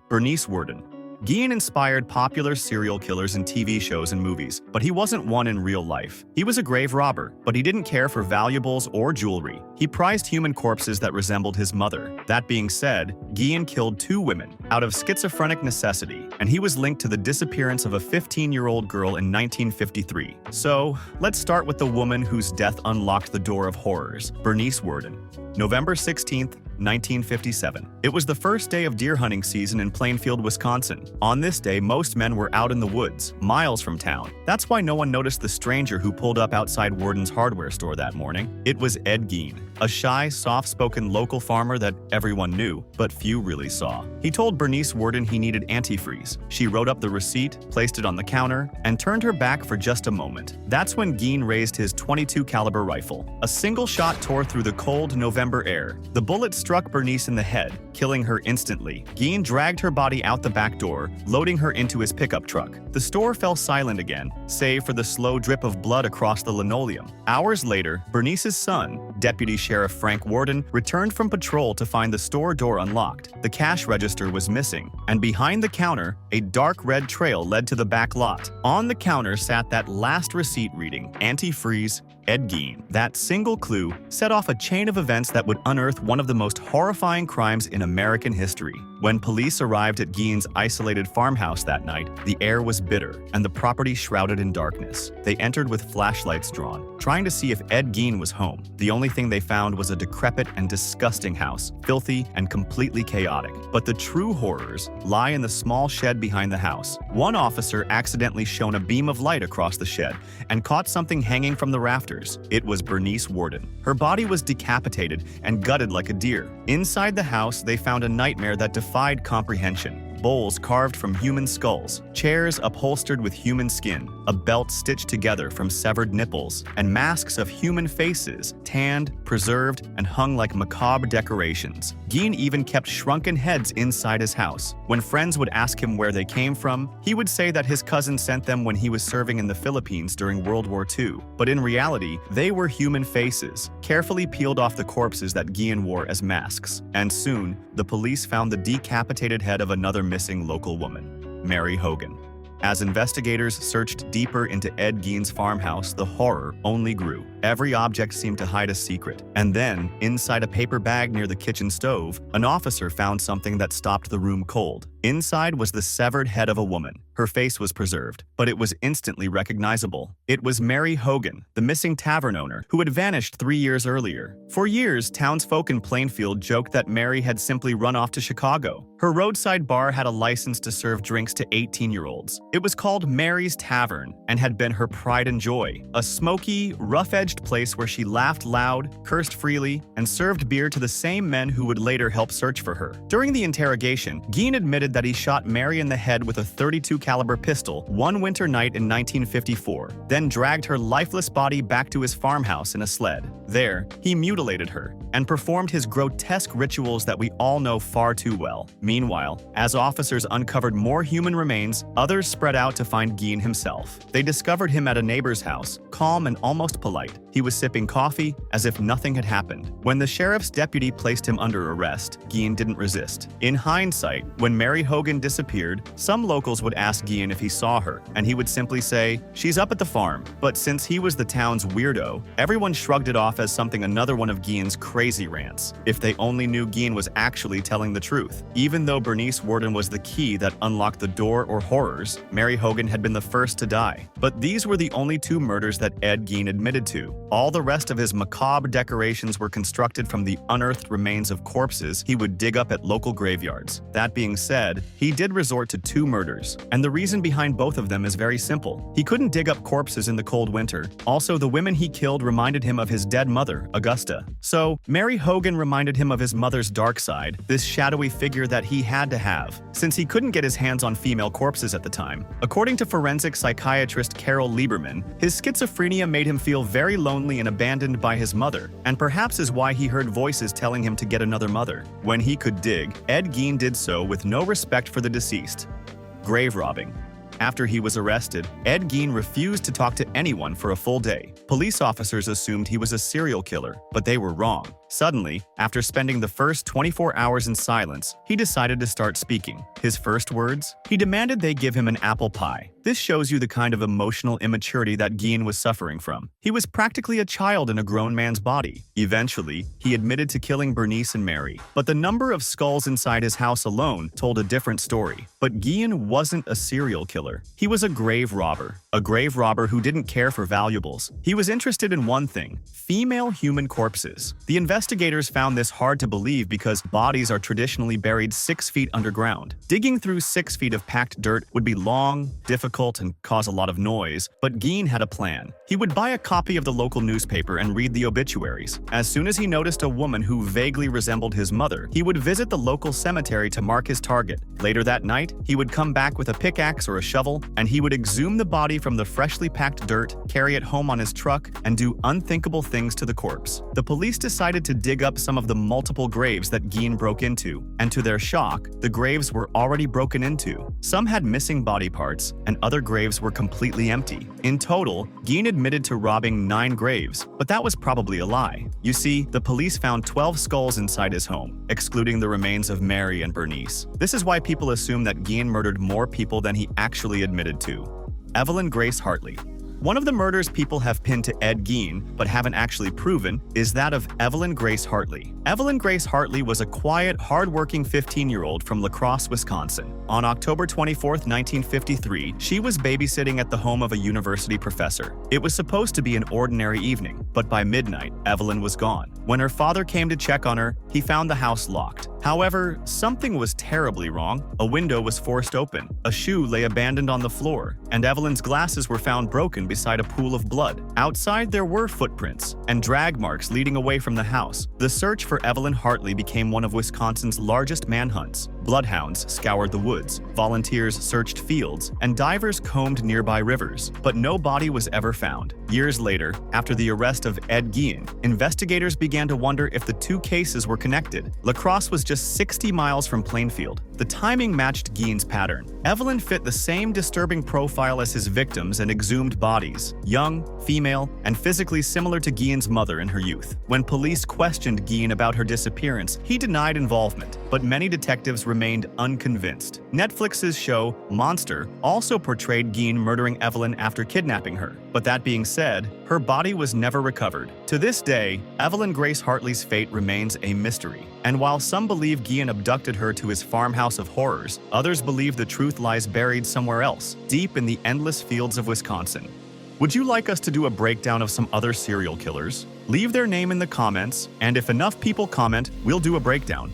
Bernice Worden. Gein inspired popular serial killers in TV shows and movies, but he wasn't one in real life. He was a grave robber, but he didn't care for valuables or jewelry. He prized human corpses that resembled his mother. That being said, Gein killed 2 women out of schizophrenic necessity, and he was linked to the disappearance of a 15-year-old girl in 1953. So, let's start with the woman whose death unlocked the door of horrors, Bernice Worden. November 16th, 1957. It was the first day of deer hunting season in Plainfield, Wisconsin. On this day, most men were out in the woods, miles from town. That's why no one noticed the stranger who pulled up outside Worden's hardware store that morning. It was Ed Gein, a shy, soft-spoken local farmer that everyone knew, but few really saw. He told Bernice Worden he needed antifreeze. She wrote up the receipt, placed it on the counter, and turned her back for just a moment. That's when Gein raised his .22 caliber rifle. A single shot tore through the cold November air. The bullet struck Bernice in the head, killing her instantly. Gein dragged her body out the back door, loading her into his pickup truck. The store fell silent again, save for the slow drip of blood across the linoleum. Hours later, Bernice's son, Deputy Sheriff Frank Worden, returned from patrol to find the store door unlocked. The cash register was missing, and behind the counter, a dark red trail led to the back lot. On the counter sat that last receipt reading, antifreeze, Ed Gein. That single clue set off a chain of events that would unearth one of the most horrifying crimes in American history. When police arrived at Gein's isolated farmhouse that night, the air was bitter and the property shrouded in darkness. They entered with flashlights drawn, trying to see if Ed Gein was home. The only thing they found was a decrepit and disgusting house, filthy and completely chaotic. But the true horrors lie in the small shed behind the house. One officer accidentally shone a beam of light across the shed and caught something hanging from the rafters. It was Bernice Worden. Her body was decapitated and gutted like a deer. Inside the house, they found a nightmare that defied comprehension. Bowls carved from human skulls, chairs upholstered with human skin, a belt stitched together from severed nipples, and masks of human faces, tanned, preserved, and hung like macabre decorations. Gein even kept shrunken heads inside his house. When friends would ask him where they came from, he would say that his cousin sent them when he was serving in the Philippines during World War II. But in reality, they were human faces, carefully peeled off the corpses that Gein wore as masks. And soon, the police found the decapitated head of another missing local woman, Mary Hogan. As investigators searched deeper into Ed Gein's farmhouse, the horror only grew. Every object seemed to hide a secret. And then, inside a paper bag near the kitchen stove, an officer found something that stopped the room cold. Inside was the severed head of a woman. Her face was preserved, but it was instantly recognizable. It was Mary Hogan, the missing tavern owner, who had vanished 3 years earlier. For years, townsfolk in Plainfield joked that Mary had simply run off to Chicago. Her roadside bar had a license to serve drinks to 18-year-olds. It was called Mary's Tavern and had been her pride and joy, a smoky, rough-edged place where she laughed loud, cursed freely, and served beer to the same men who would later help search for her. During the interrogation, Gein admitted that he shot Mary in the head with a .32 caliber pistol one winter night in 1954, then dragged her lifeless body back to his farmhouse in a sled. There, he mutilated her and performed his grotesque rituals that we all know far too well. Meanwhile, as officers uncovered more human remains, others spread out to find Gein himself. They discovered him at a neighbor's house, calm and almost polite. He was sipping coffee as if nothing had happened. When the sheriff's deputy placed him under arrest, Gein didn't resist. In hindsight, when Mary Hogan disappeared, some locals would ask Gein if he saw her, and he would simply say, "She's up at the farm." But since he was the town's weirdo, everyone shrugged it off as something another one of Gein's crazy rants. If they only knew Gein was actually telling the truth. Even though Bernice Worden was the key that unlocked the door or horrors, Mary Hogan had been the first to die. But these were the only 2 murders that Ed Gein admitted to. All the rest of his macabre decorations were constructed from the unearthed remains of corpses he would dig up at local graveyards. That being said, he did resort to 2 murders, and the reason behind both of them is very simple. He couldn't dig up corpses in the cold winter. Also, the women he killed reminded him of his dead mother, Augusta. So, Mary Hogan reminded him of his mother's dark side, this shadowy figure that he had to have, since he couldn't get his hands on female corpses at the time. According to forensic psychiatrist Carol Lieberman, his schizophrenia made him feel very lonely and abandoned by his mother, and perhaps is why he heard voices telling him to get another mother. When he could dig, Ed Gein did so with no respect for the deceased. Grave robbing. After he was arrested, Ed Gein refused to talk to anyone for a full day. Police officers assumed he was a serial killer, but they were wrong. Suddenly, after spending the first 24 hours in silence, he decided to start speaking. His first words? He demanded they give him an apple pie. This shows you the kind of emotional immaturity that Gein was suffering from. He was practically a child in a grown man's body. Eventually, he admitted to killing Bernice and Mary, but the number of skulls inside his house alone told a different story. But Gein wasn't a serial killer. He was a grave robber who didn't care for valuables. He was interested in one thing: female human corpses. The investigators found this hard to believe because bodies are traditionally buried 6 feet underground. Digging through 6 feet of packed dirt would be long, difficult, and cause a lot of noise, but Gein had a plan. He would buy a copy of the local newspaper and read the obituaries. As soon as he noticed a woman who vaguely resembled his mother, he would visit the local cemetery to mark his target. Later that night, he would come back with a pickaxe or a shovel, and he would exhume the body from the freshly packed dirt, carry it home on his truck, and do unthinkable things to the corpse. The police decided to dig up some of the multiple graves that Gein broke into, and to their shock, the graves were already broken into. Some had missing body parts, and other graves were completely empty. In total, Gein admitted to robbing 9 graves, but that was probably a lie. You see, the police found 12 skulls inside his home, excluding the remains of Mary and Bernice. This is why people assume that Gein murdered more people than he actually admitted to. Evelyn Grace Hartley. One of the murders people have pinned to Ed Gein, but haven't actually proven, is that of Evelyn Grace Hartley. Evelyn Grace Hartley was a quiet, hard-working 15-year-old from La Crosse, Wisconsin. On October 24, 1953, she was babysitting at the home of a university professor. It was supposed to be an ordinary evening, but by midnight, Evelyn was gone. When her father came to check on her, he found the house locked. However, something was terribly wrong. A window was forced open, a shoe lay abandoned on the floor, and Evelyn's glasses were found broken beside a pool of blood. Outside, there were footprints and drag marks leading away from the house. The search for Evelyn Hartley became one of Wisconsin's largest manhunts. Bloodhounds scoured the woods, volunteers searched fields, and divers combed nearby rivers, but no body was ever found. Years later, after the arrest of Ed Gein, investigators began to wonder if the two cases were connected. La Crosse was just 60 miles from Plainfield. The timing matched Gein's pattern. Evelyn fit the same disturbing profile as his victims and exhumed bodies: young, female, and physically similar to Gein's mother in her youth. When police questioned Gein about her disappearance, he denied involvement, but many detectives remained unconvinced. Netflix's show, Monster, also portrayed Gein murdering Evelyn after kidnapping her. But that being said, her body was never recovered. To this day, Evelyn Grace Hartley's fate remains a mystery. And while some believe Gein abducted her to his farmhouse of horrors, others believe the truth lies buried somewhere else, deep in the endless fields of Wisconsin. Would you like us to do a breakdown of some other serial killers? Leave their name in the comments, and if enough people comment, we'll do a breakdown.